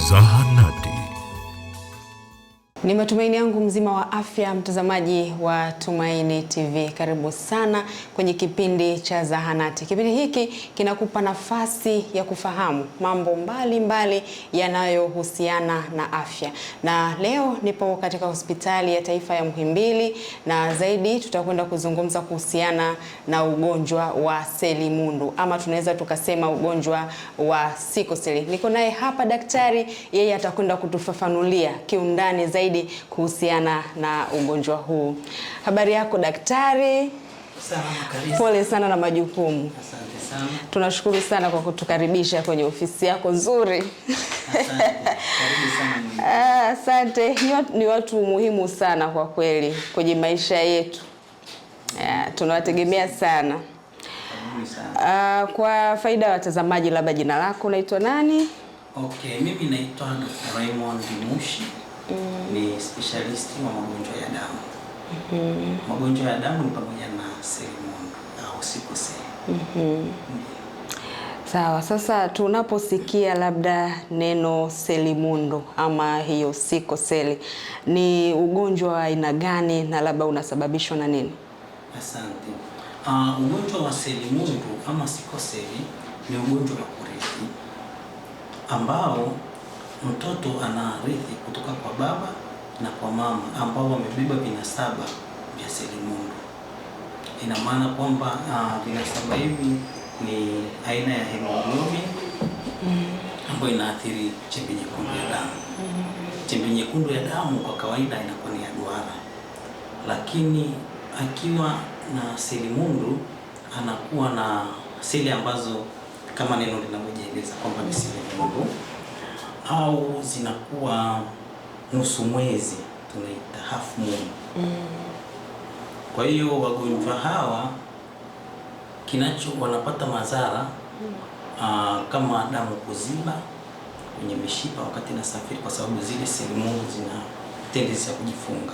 Zahanati. Ni matumaini yangu mzima wa afya, mtazamaji wa Tumaini TV. Karibu sana kwenye kipindi cha Zahanati. Kipindi hiki kinakupa nafasi ya kufahamu mambo mbalimbali yanayohusiana na afya. Na leo nipo katika hospitali ya taifa ya Muhimbili, na zaidi tutakwenda kuzungumza kuhusiana na ugonjwa wa selimundu, ama tunaweza tukasema ugonjwa wa sikoseli. Niko naye hapa daktari, yeye atakwenda kutufafanulia kiundani zaidi kuhusiana na ugonjwa huu. Habari yako daktari? Salama kabisa. Pole sana na majukumu. Asante sana. Tunashukuru sana kwa kutukaribisha kwenye ofisi yako nzuri. Asante. Karibu sana. Asante. Ni watu muhimu sana kwa kweli kwenye maisha yetu. Tunawategemea sana. Karibu sana. Kwa faida ya watazamaji, labda jina lako, unaitwa nani? Okay, mimi naitwa Dr. Raymond Mushi. Ni specialist wa magonjwa ya damu. Magonjwa ya damu ni pamoja na selimundu au sikoseli. Sawa, sasa tunaposikia labda neno selimundu ama hiyo sikoseli, ni ugonjwa wa aina gani na labda unasababishwa na nini? Asante. Ugonjwa wa selimundu ama sikoseli ni ugonjwa wa kurithi ambao mtoto anarithi kutoka kwa baba na kwa mama ambao wamebeba vinasaba vya selimundu. Ina maana kwamba vinasaba hivi ni aina ya hemoglobin ambayo inaathiri chembe nyekundu ya damu. Chembe nyekundu ya damu kwa kawaida inakuwa ni ya duara, lakini akiwa na selimundu anakuwa na seli ambazo kama neno linavyojieleza kwamba ni selimundu, au zinakuwa nusu mwezi, tunaita half moon. Kwa hiyo wagonjwa hawa wanapata madhara kama damu kuziba kwenye mishipa wakati nasafiri, kwa sababu zile selimundu zina tendency ya kujifunga.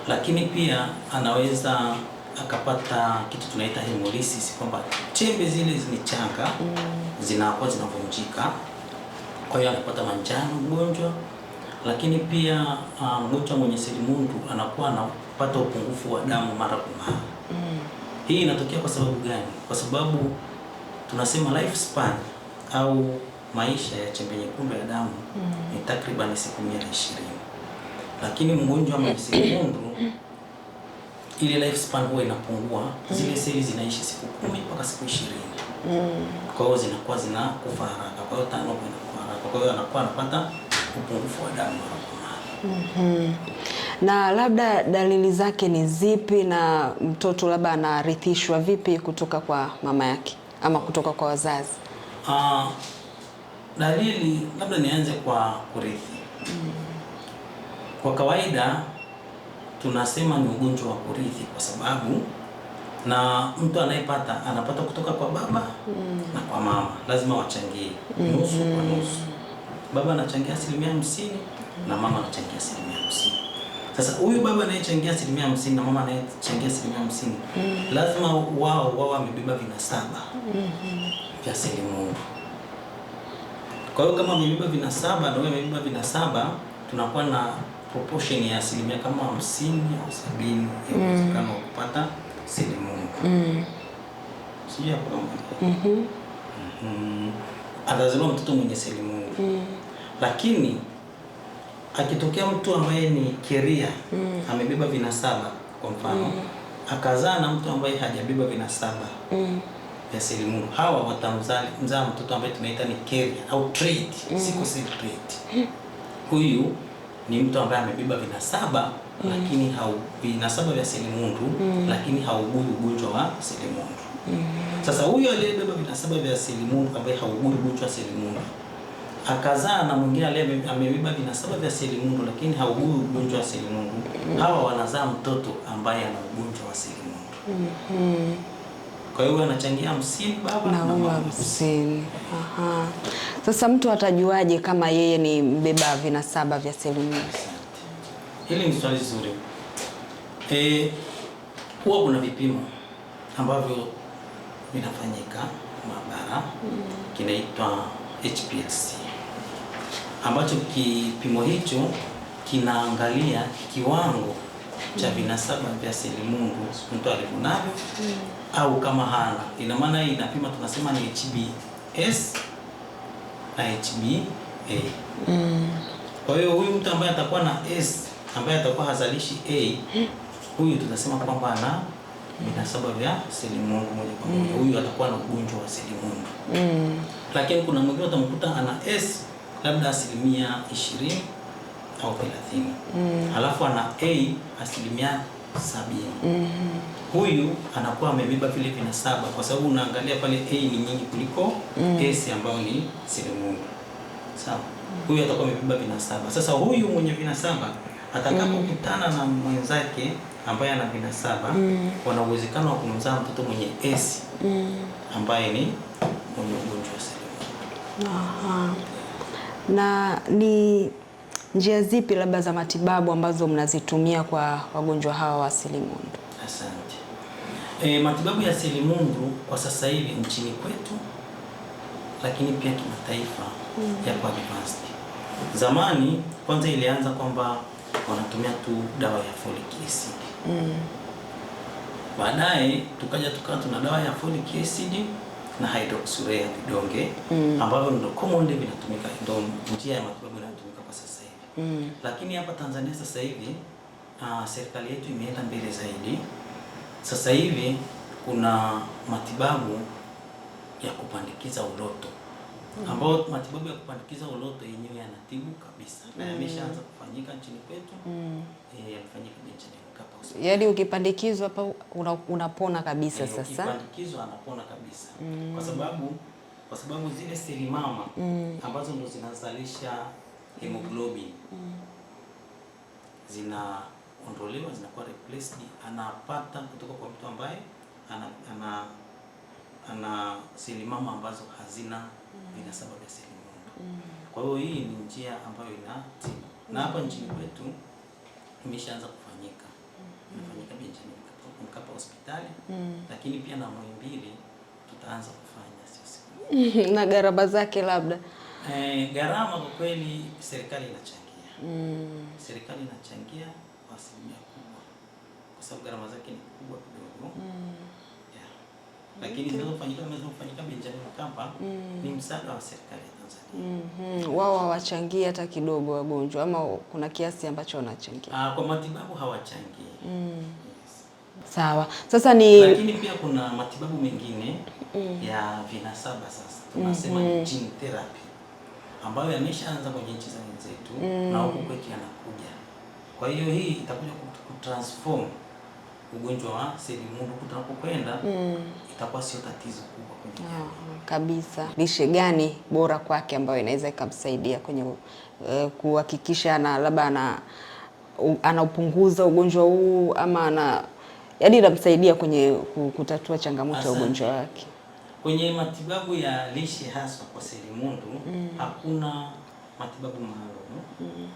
Lakini pia anaweza akapata kitu tunaita hemolysis, kwamba chembe zile ni changa zinakuwa zinavunjika. Kwa hiyo anapata manjano mgonjwa. Lakini pia mgonjwa mwenye selimundu anakuwa anapata upungufu wa damu mara kwa mara. Hii inatokea kwa sababu gani? Kwa sababu tunasema lifespan au maisha ya chembe nyekundu ya damu ni takriban siku 120. Lakini mgonjwa mwenye selimundu ile lifespan huwa inapungua, zile seli zinaishi siku 10 mpaka siku 20. Kwa hiyo zinakuwa zinakufa haraka, kwa hiyo turnover inakuwa haraka, kwa hiyo anakuwa anapata upungufu wa damu mara kwa mara. Na labda dalili zake ni zipi, na mtoto labda anarithishwa vipi kutoka kwa mama yake ama kutoka kwa wazazi? Dalili, labda nianze kwa kurithi. Kwa kawaida tunasema ni ugonjwa wa kurithi kwa sababu na mtu anapata kutoka kwa baba na kwa mama, lazima wachangie nusu kwa nusu. Baba anachangia 50% na mama anachangia 50%. Sasa huyu baba anayechangia 50% na mama anayechangia 50%, lazima wao wamebeba vinasaba vya selimundu. Kwa hiyo kama wamebeba vinasaba na wewe umebeba vinasaba, tunakuwa na proportion ya asilimia kama 50 au 70 ya uwezekano wa kupata selimundu. Sijui hapo kama atazaliwa mtoto mwenye selimundu. Lakini akitokea mtu ambaye ni keria amebeba vinasaba, kwa mfano akazaa na mtu ambaye hajabeba vinasaba vya selimundu, hawa watamzaa mtoto ambaye tunaita ni keria au trait, sickle trait. Huyu ni mtu ambaye amebeba vinasaba lakini vinasaba vya selimundu lakini haugui ugonjwa wa selimundu. Sasa huyu aliyebeba vinasaba vya selimundu ambaye haugui ugonjwa wa selimundu akazaa na mwingine amebeba vinasaba vya selimundu lakini haugui ugonjwa wa selimundu, hawa wanazaa mtoto ambaye ana ugonjwa wa selimundu. Kwa hiyo anachangia 50 baba na mama 50. Sasa mtu atajuaje kama yeye ni mbeba vinasaba vya selimundu? Hili ni swali zuri. Huwa kuna vipimo ambavyo vinafanyika maabara, kinaitwa HPLC. ambacho kipimo hicho kinaangalia kiwango cha vinasaba vya selimundu mtu alivyonavyo au kama hana. Ina maana hii inapima, tunasema ni HbS na HbA. Kwa hiyo huyu mtu ambaye atakuwa na S, ambaye atakuwa hazalishi A, huyu tunasema kwamba ana vinasaba vya selimundu moja kwa moja. Huyu atakuwa na ugonjwa wa selimundu. Lakini kuna mwingine utamkuta ana S labda 20% au 30. Halafu ana A 70%. Huyu anakuwa amebeba vile vinasaba, kwa sababu unaangalia pale A ni nyingi kuliko S ambayo ni selimundu. Sawa? Huyu atakuwa amebeba vinasaba. Sasa huyu mwenye vinasaba atakapokutana na mwenzake ambaye ana vinasaba, wana uwezekano wa kumzaa mtoto mwenye S ambaye ni mwenye ugonjwa wa selimundu. Na ni njia zipi labda za matibabu ambazo mnazitumia kwa wagonjwa hawa wa selimundu? Asante. Matibabu ya selimundu kwa sasa hivi nchini kwetu, lakini pia kimataifa, yako advanced. Zamani kwanza ilianza kwamba wanatumia tu dawa ya folic acid. Baadaye tukaja tuna dawa ya folic acid na hydroxyurea vidonge ambavyo ndio commonly vinatumika, ndio njia ya matibabu inayotumika kwa sasa hivi. Lakini hapa Tanzania sasa hivi serikali yetu imeenda mbele zaidi. Sasa hivi kuna matibabu ya kupandikiza uloto, ambao matibabu ya kupandikiza uloto yenyewe yanatibu kabisa na yameshaanza kufanyika nchini kwetu. Yamefanyika Benjamin Mkapa Hospital. Yaani ukipandikizwa hapa unapona kabisa sasa. Ukipandikizwa anapona kabisa. Kwa sababu zile seli mama ambazo ndo zinazalisha hemoglobin zinaondolewa, zinakuwa replaced, anapata kutoka kwa mtu ambaye ana seli mama ambazo hazina vinasaba vya selimundu. Kwa hiyo hii ni njia ambayo inatibu, na hapa nchini kwetu imeshaanza kufanyika. Inafanyika Benjamin Mkapa Hospitali, lakini pia na Muhimbili tutaanza kufanya sisi. Na gharama zake labda? Gharama kwa kweli serikali inachangia. Serikali inachangia kwa asilimia kubwa, kwa sababu gharama zake ni kubwa kidogo. Lakini zinazofanyika Benjamin Mkapa ni msaada wa serikali ya Tanzania. Wao hawachangii hata kidogo wagonjwa, ama kuna kiasi ambacho wanachangia? Kwa matibabu hawachangii. Sawa. Sasa lakini pia kuna matibabu mengine ya vinasaba sasa. Tunasema gene therapy, ambayo yameshaanza kwenye nchi za wenzetu na huko kwetu yanakuja. Kwa hiyo hii itakuja kutransform ugonjwa wa selimundu tunapokwenda, itakuwa sio tatizo kubwa kwenye kabisa. Lishe gani bora kwake ambayo inaweza ikamsaidia kwenye kuhakikisha labda anaupunguza ugonjwa huu, ama yaani inamsaidia kwenye kutatua changamoto ya ugonjwa wake? Kwenye matibabu ya lishe haswa kwa selimundu hakuna matibabu maalum.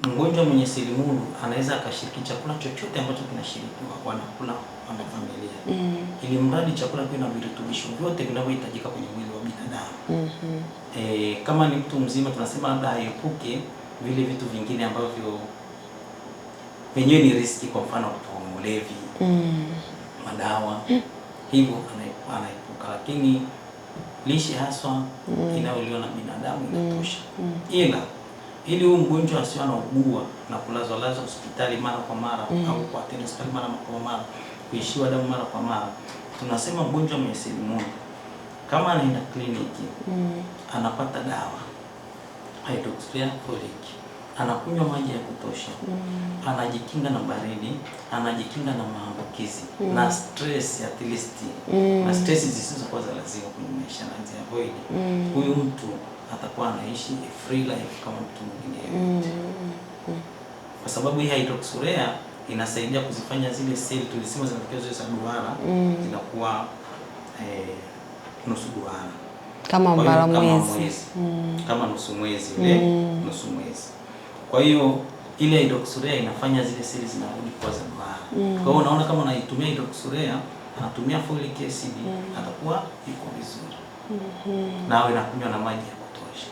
Mgonjwa mwenye selimundu anaweza akashiriki chakula chochote ambacho kinashirikiwa kwa wanakula wa familia, ili mradi chakula kiwe na virutubisho vyote vinavyohitajika kwenye mwili wa binadamu. Kama ni mtu mzima tunasema labda aepuke vile vitu vingine ambavyo wenyewe ni riski, kwa mfano ulevi, madawa, hivyo anaepuka. Lakini lishe haswa inayoliwa na binadamu inatosha. Ili huyu mgonjwa asiwe anaugua na kulazwa hospitali mara kwa mara au kuattend hospitali mara kwa mara, kuishiwa damu mara kwa mara, tunasema mgonjwa mwenye selimundu kama anaenda kliniki, anapata dawa hydroxyurea folic, anakunywa maji ya kutosha, anajikinga na baridi, anajikinga na maambukizi na stress at least, na stress zisizokuwa za lazima kwenye maisha na avoid, huyu mtu atakuwa anaishi a free life kama mtu mwingine. Kwa sababu hii hydroxyurea inasaidia kuzifanya zile seli tulisema zinatakiwa ziwe za duara, zinakuwa nusu duara, kama mara mwezi, kama nusu mwezi nusu mwezi. Kwa hiyo ile hydroxyurea inafanya zile seli zinarudi kuwa za duara. Kwa hiyo unaona kama unaitumia hydroxyurea, anatumia folic acid, atakuwa yuko vizuri. Nawe nakunywa na maji ya kutosha. kutosha.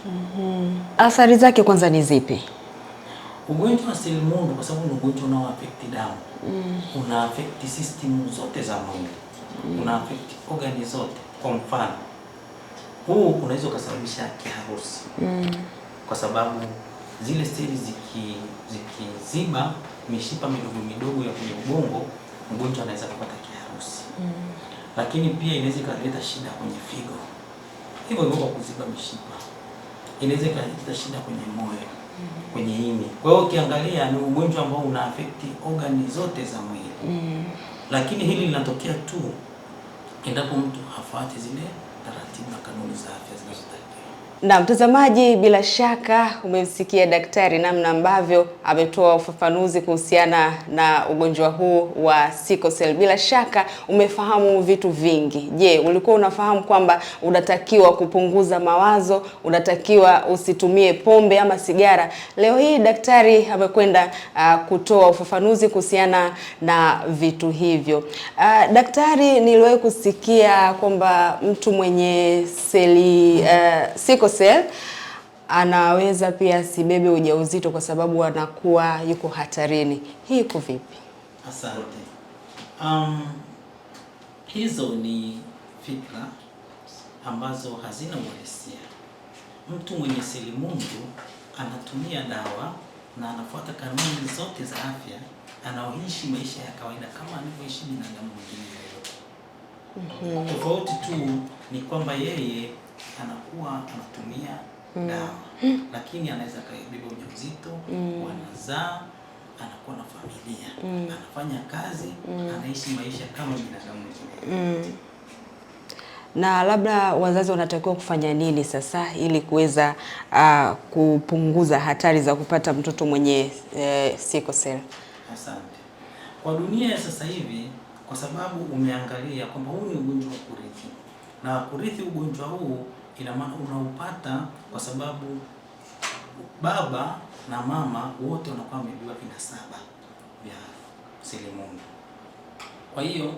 Athari zake kwanza ni zipi? Ugonjwa wa selimundu kwa sababu ni ugonjwa unao affect damu. Una affect system zote za mwili. Una affect organs zote. Kwa mfano, huu unaweza kusababisha kiharusi. Kwa sababu zile seli zikiziba mishipa midogo midogo ya kwenye ubongo, mgonjwa anaweza kupata kiharusi. Lakini pia inaweza kuleta shida kwenye figo. Hivyo hivyo kuziba mishipa. Inaweza kuleta shida kwenye moyo, kwenye ini. Kwa hiyo ukiangalia ni ugonjwa ambao una affect organ zote za mwili. Lakini hili linatokea tu endapo mtu hafuati zile taratibu na kanuni za afya zinazotakiwa. Na mtazamaji, bila shaka umemsikia daktari namna ambavyo ametoa ufafanuzi kuhusiana na ugonjwa huu wa sickle cell. Bila shaka umefahamu vitu vingi. Je, ulikuwa unafahamu kwamba unatakiwa kupunguza mawazo, unatakiwa usitumie pombe ama sigara? Leo hii daktari amekwenda kutoa ufafanuzi kuhusiana na vitu hivyo. Daktari, niliwahi kusikia kwamba mtu mwenye sickle cell anaweza pia asibebe ujauzito kwa sababu anakuwa yuko hatarini. Hii iko vipi? Asante. Hizo ni fikra ambazo hazina uhalisia. Mtu mwenye selimundu anatumia dawa na anafuata kanuni zote za afya, anaoishi maisha ya kawaida kama anavyoishi binadamu mwingine yoyote. Tofauti tu ni kwamba yeye anakuwa anatumia dawa, lakini anaweza kubeba ujauzito, wanazaa, anakuwa na familia, anafanya kazi, anaishi maisha kama binadamu mwingine. Na labda wazazi wanatakiwa kufanya nini sasa ili kuweza kupunguza hatari za kupata mtoto mwenye sickle cell? Asante. Kwa dunia ya sasa hivi, kwa sababu umeangalia kwamba huu ni ugonjwa wa kurithi, na kurithi ugonjwa huu ina maana unaupata kwa sababu baba na mama wote wanakuwa wamebeba vinasaba vya selimundu. Kwa hiyo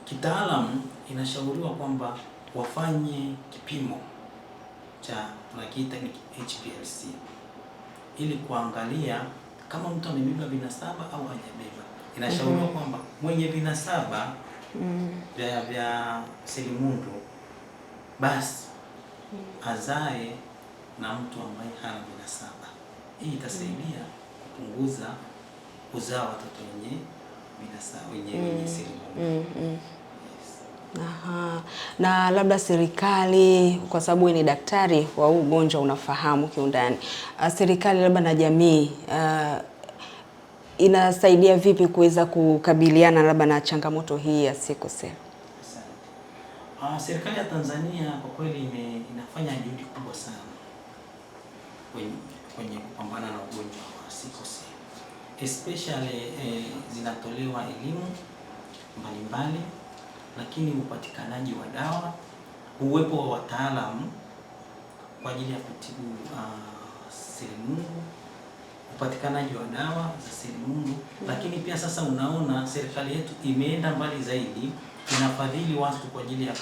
kitaalamu inashauriwa kwamba wafanye kipimo cha tunakiita ni HPLC ili kuangalia kama mtu amebeba vinasaba au hajabeba. Inashauriwa kwamba mwenye vinasaba vya selimundu basi azae na mtu ambaye hana vinasaba. Hii itasaidia kupunguza kuzaa watoto wenye vinasaba wenye selimundu. Aha. Na labda serikali, kwa sababu ni daktari wa ugonjwa unafahamu kiundani, serikali labda na jamii inasaidia vipi kuweza kukabiliana labda na changamoto hii ya sickle cell? Serikali ya Tanzania kwa kweli inafanya juhudi kubwa sana kwenye kupambana na ugonjwa wa sickle cell. Especially zinatolewa elimu mbalimbali, lakini upatikanaji wa dawa, uwepo wa wataalamu kwa ajili ya kutibu selimundu, upatikanaji wa dawa za selimundu, lakini pia sasa unaona serikali yetu imeenda mbali zaidi, inafadhili watu kwa ajili ya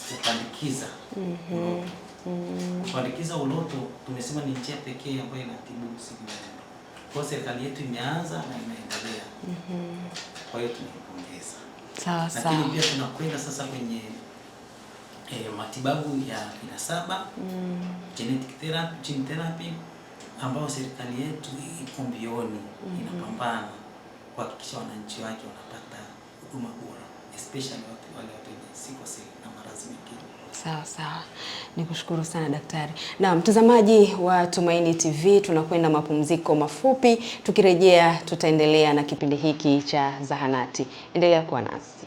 kupandikiza uloto. Kupandikiza uloto tumesema ni njia pekee ambayo inatibu selimundu. Kwa serikali yetu imeanza na inaendelea. Kwa hiyo tunaipongeza. Sawa sawa. Lakini pia tunakwenda sasa kwenye matibabu ya vinasaba, genetic therapy, gene therapy, ambayo serikali yetu iko mbioni, inapambana kuhakikisha wananchi wake wanapata huduma bora, especially wale watu wenye sickle cell na maradhi mengine. Sawa sawa. Nikushukuru sana daktari. Na mtazamaji wa Tumaini TV, tunakwenda mapumziko mafupi. Tukirejea tutaendelea na kipindi hiki cha Zahanati. Endelea kuwa nasi.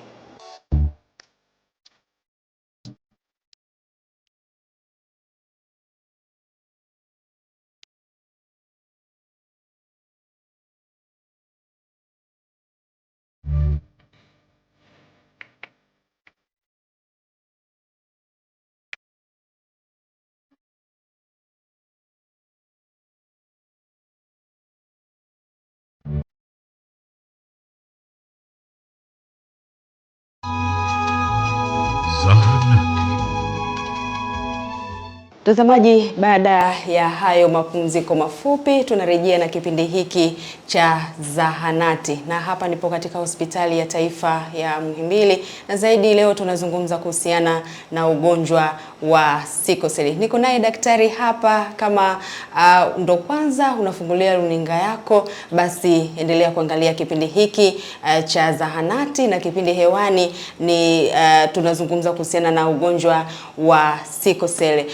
Mtazamaji, baada ya hayo mapumziko mafupi, tunarejea na kipindi hiki cha Zahanati, na hapa nipo katika Hospitali ya Taifa ya Muhimbili, na zaidi leo tunazungumza kuhusiana na ugonjwa wa sickle cell. Niko naye daktari hapa. Kama ndo kwanza unafungulia runinga yako, basi endelea kuangalia kipindi hiki cha Zahanati, na kipindi hewani ni tunazungumza kuhusiana na ugonjwa wa sickle cell.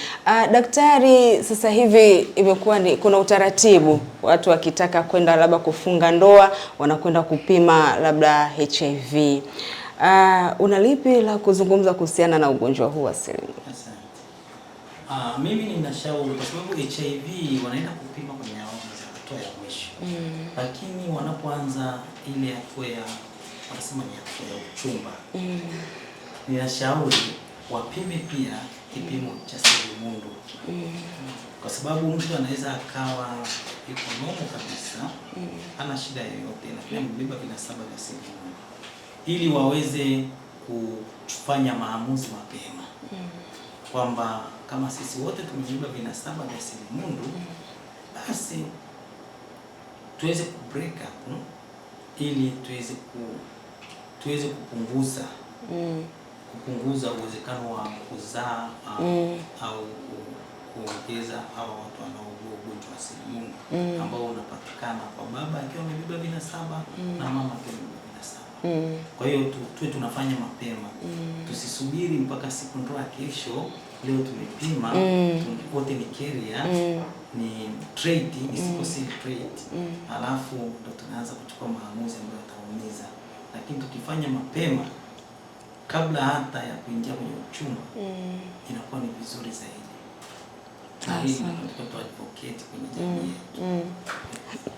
Daktari, sasa hivi imekuwa kuna utaratibu, watu wakitaka kwenda labda kufunga ndoa wanakwenda kupima labda HIV. Unalipi la kuzungumza kuhusiana na ugonjwa huu wa seli? Mimi ninashauri, kwa sababu HIV wanaenda kupima kwenye hatua ya mwisho. Lakini wanapoanza ile hatua ya wanasema ni hatua ya uchumba. Ninashauri wapime pia kipimo cha selimundu. Kwa sababu mtu anaweza akawa yuko nomo kabisa, hana shida yoyote, lakini amebeba vinasaba vya selimundu, ili waweze kufanya maamuzi mapema kwamba kama sisi wote tumebeba vinasaba vya selimundu, basi tuweze kubreak up ili tuweze kupunguza uwezekano wa kuzaa au kuongeza hawa watu wanaougua ugonjwa wa selimundu ambao unapatikana kwa baba akiwa amebeba vinasaba na mama akiwa amebeba vinasaba. Kwa hiyo tuwe tunafanya mapema, tusisubiri mpaka siku ndoa kesho. Leo tumepima wote ni carrier, ni trait, ni sickle cell trait, alafu ndo tunaanza kuchukua maamuzi ambayo yataumiza. Lakini tukifanya mapema kabla hata ya kuingia kwenye uchumba, inakuwa ni vizuri zaidi.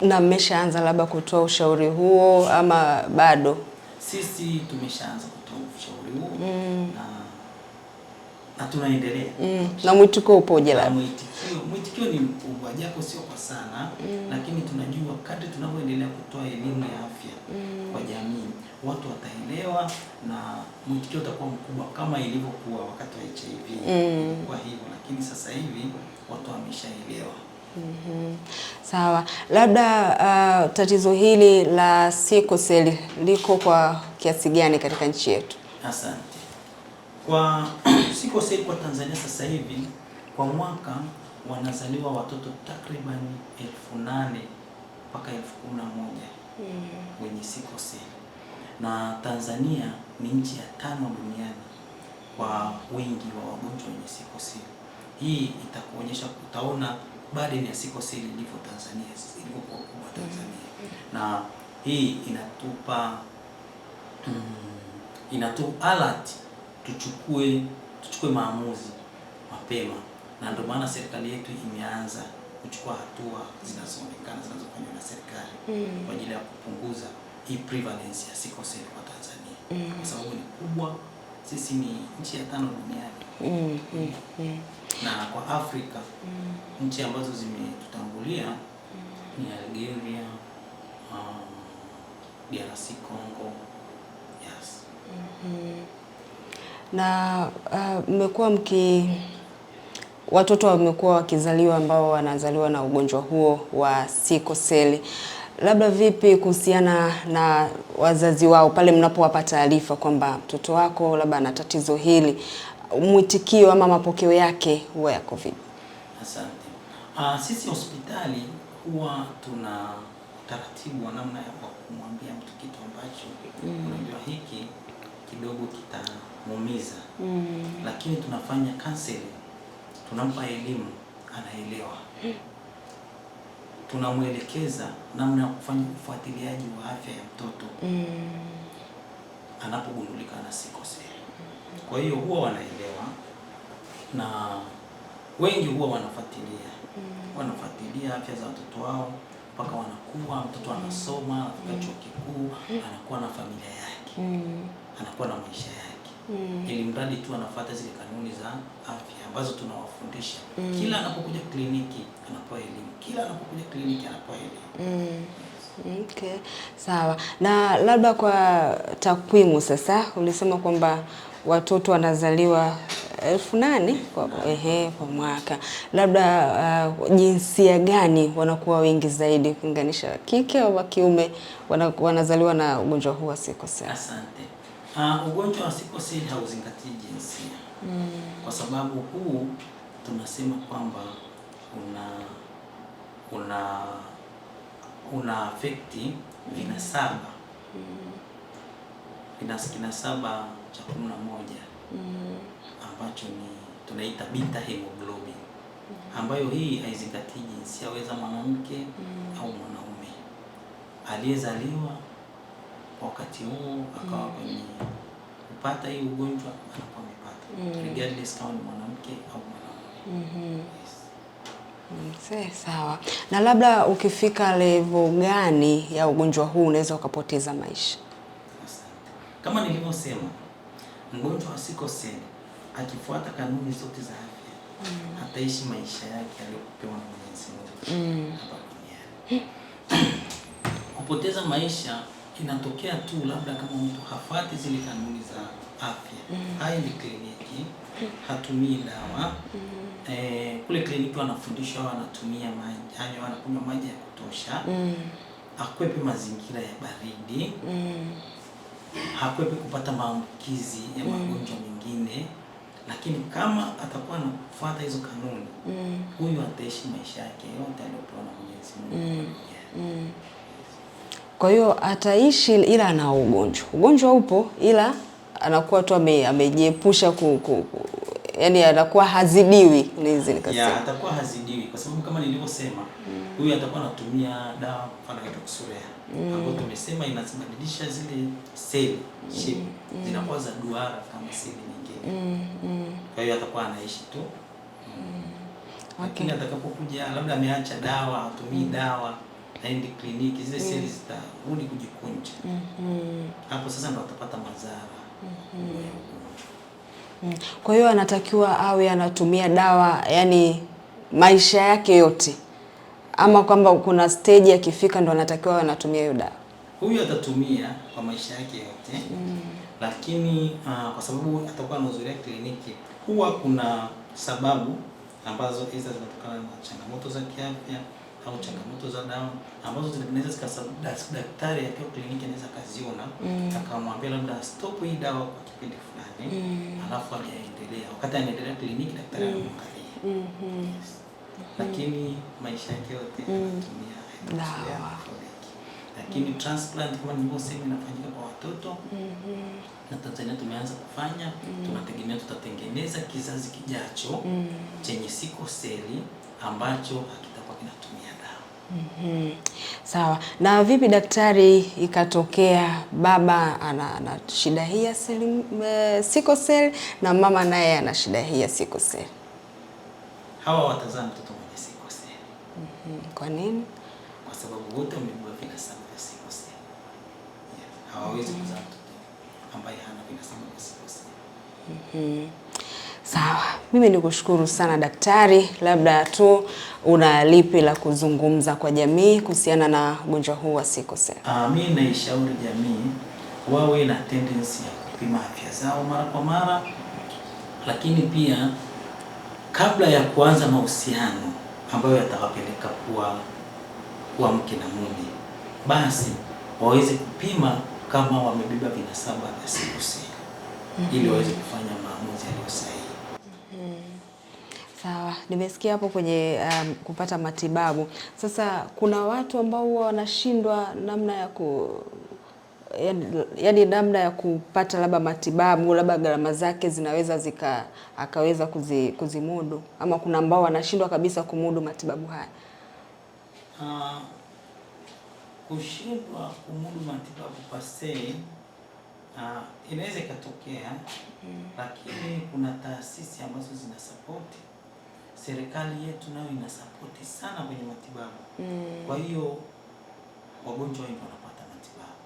Na mmeshaanza labda kutoa ushauri huo ama bado? Sisi tumeshaanza kutoa ushauri huo na tunaendelea. Na mwitikio upoje labda? Mwitikio ni mkubwa, japo sio kwa sana, lakini tunajua kadri tunavyoendelea kutoa elimu ya afya kwa jamii, watu wataelewa na mwitikio utakuwa mkubwa kama ilivyokuwa wakati wa HIV. Kwa hivyo, lakini sasa hivi watu wameshaelewa. Sawa. Labda tatizo hili la sickle cell liko kwa kiasi gani katika nchi yetu? Asante. Kwa sickle cell kwa Tanzania sasa hivi kwa mwaka wanazaliwa watoto takriban 8,000 mpaka 11,000 wenye sickle cell. Na Tanzania ni nchi ya 5 duniani kwa wingi wa wagonjwa wenye sickle cell. Hii itakuonyesha, utaona burden ya sickle cell ilivyo Tanzania, ilivyokuwa kubwa Tanzania. Na hii inatupa alert tuchukue maamuzi mapema, na ndio maana serikali yetu imeanza kuchukua hatua zinazoonekana zinazofanywa na serikali kwa ajili ya kupunguza hii prevalence ya sickle cell kwa Tanzania. Kwa sababu ni kubwa, sisi ni nchi ya 5 duniani. Na kwa Afrika nchi ambazo zimetutangulia ni Algeria, DRC Congo. Yes. Na mmekuwa watoto wamekuwa wakizaliwa ambao wanazaliwa na ugonjwa huo wa sickle cell. Labda vipi kuhusiana na wazazi wao pale mnapowapa taarifa kwamba mtoto wako labda ana tatizo hili, mwitikio ama mapokeo yake huwa yako vipi? Asante. Sisi hospitali huwa tuna utaratibu wa namna ya kumwambia mtu kitu ambacho unajua hiki kidogo kitamuumiza. Lakini tunafanya counseling, tunampa elimu, anaelewa. Tunamwelekeza namna ya kufanya ufuatiliaji wa afya ya mtoto anapogundulika na sickle cell. Kwa hiyo huwa wanaelewa na wengi huwa wanafuatilia afya za watoto wao mpaka wanakuwa, mtoto anasoma, anafika chuo kikuu, anakuwa na familia yake, anakuwa na maisha yake. Ili mradi tu anafuata zile kanuni za afya ambazo tunawafundisha. Kila anapokuja kliniki anapewa elimu. Okay. Sawa. Na labda kwa takwimu sasa, ulisema kwamba watoto wanazaliwa 8,000 kwa mwaka. Labda jinsia gani wanakuwa wengi zaidi kulinganisha kike au wa kiume wanazaliwa na ugonjwa huu wa sickle cell? Asante. Ugonjwa wa sickle cell hauzingatii jinsia. Kwa sababu huu tunasema kwamba una affect vinasaba. Kinasaba cha 11 ambacho tunaita beta hemoglobin, ambayo hii haizingatii jinsia, weza mwanamke au mwanaume aliyezaliwa wakati huo akawa kwenye kupata hii ugonjwa anakuwa amepata, regardless kama ni mwanamke au mwanaume. Sawa. Na labda ukifika level gani ya ugonjwa huu unaweza ukapoteza maisha? Kama nilivyosema, mgonjwa wa sickle cell akifuata kanuni zote za afya ataishi maisha yake aliyopewa na Mwenyezi Mungu hapa duniani. Kupoteza maisha inatokea tu labda kama mtu hafuati zile kanuni za afya. Haendi kliniki, hatumii dawa. Kule kliniki wanafundishwa wanatumia maji, wanakunywa maji ya kutosha. Akwepe mazingira ya baridi. Hakwepi kupata maambukizi ya magonjwa mengine, lakini kama atakuwa anafuata hizo kanuni, huyu ataishi maisha yake yote aliyopewa na Mwenyezi Mungu. Kwa hiyo ataishi ila ana ugonjwa upo, ila anakuwa tu amejiepusha yani anakuwa hazidiwi. Atakuwa hazidiwi kwa sababu kama nilivyosema, huyu atakuwa anatumia dawa mfano ya Toxurea ambayo tumesema inazibadilisha zile seli shape zinakuwa za duara kama seli nyingine. Kwa hiyo atakuwa anaishi tu. Lakini atakapokuja labda ameacha dawa, atumii dawa, aende kliniki, zile seli zitarudi kujikunja. Hapo sasa ndo atapata madhara. Kwa hiyo anatakiwa awe anatumia dawa yani maisha yake yote, ama kwamba kuna stage akifika ndo anatakiwa anatumia hiyo dawa? Huyu atatumia kwa maisha yake yote. Lakini kwa sababu atakuwa anahudhuria kliniki, huwa kuna sababu ambazo hizo zinatokana na changamoto za kiafya au changamoto za dawa ambazo zinaweza zikasababisha daktari akiwa kliniki anaweza kaziona akamwambia labda stop hii dawa kwa kipindi fulani, alafu aendelea. Wakati anaendelea kliniki daktari anamwangalia. Lakini maisha yake yote anatumia dawa. Lakini transplant kama nilivyosema inafanyika kwa watoto. Na Tanzania tumeanza kufanya, tunategemea tutatengeneza kizazi kijacho chenye sickle cell ambacho hakitakuwa kinatumia dawa. Sawa. Na vipi daktari, ikatokea baba ana shida hii ya sickle cell na mama naye ana shida hii ya sickle cell? Hawa watazaa mtoto mwenye sickle cell. Kwa nini? Kwa sababu wote wamebeba vinasaba vya sickle cell. Hawawezi kuzaa mtoto ambaye hana vinasaba vya sickle cell. Sawa. Mimi nikushukuru sana daktari, labda tu una lipi la kuzungumza kwa jamii kuhusiana na ugonjwa huu wa sickle cell? Mimi naishauri jamii wawe na tendency ya kupima afya zao mara kwa mara, lakini pia kabla ya kuanza mahusiano ambayo yatawapeleka kuwa mke na mume, basi waweze kupima kama wamebeba vinasaba vya sickle cell ili waweze kufanya maamuzi yaliyo sahihi. Sawa, nimesikia hapo kwenye kupata matibabu. Sasa kuna watu ambao wanashindwa namna ya yani namna ya kupata labda matibabu, labda gharama zake zinaweza akaweza kuzimudu, ama kuna ambao wanashindwa kabisa kumudu matibabu haya? Kushindwa kumudu matibabu kwa se inaweza ikatokea, lakini kuna taasisi ambazo zinasapoti. Serikali yetu nayo inasapoti sana kwenye matibabu. Kwa hiyo wagonjwa wengi wanapata matibabu.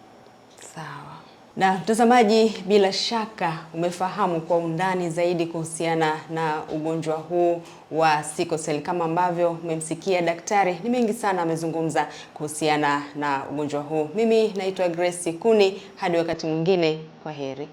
Sawa. Na mtazamaji, bila shaka umefahamu kwa undani zaidi kuhusiana na ugonjwa huu wa sickle cell. Kama ambavyo umemsikia daktari, ni mengi sana amezungumza kuhusiana na ugonjwa huu. Mimi naitwa Grace Kuni, hadi wakati mwingine, kwa heri.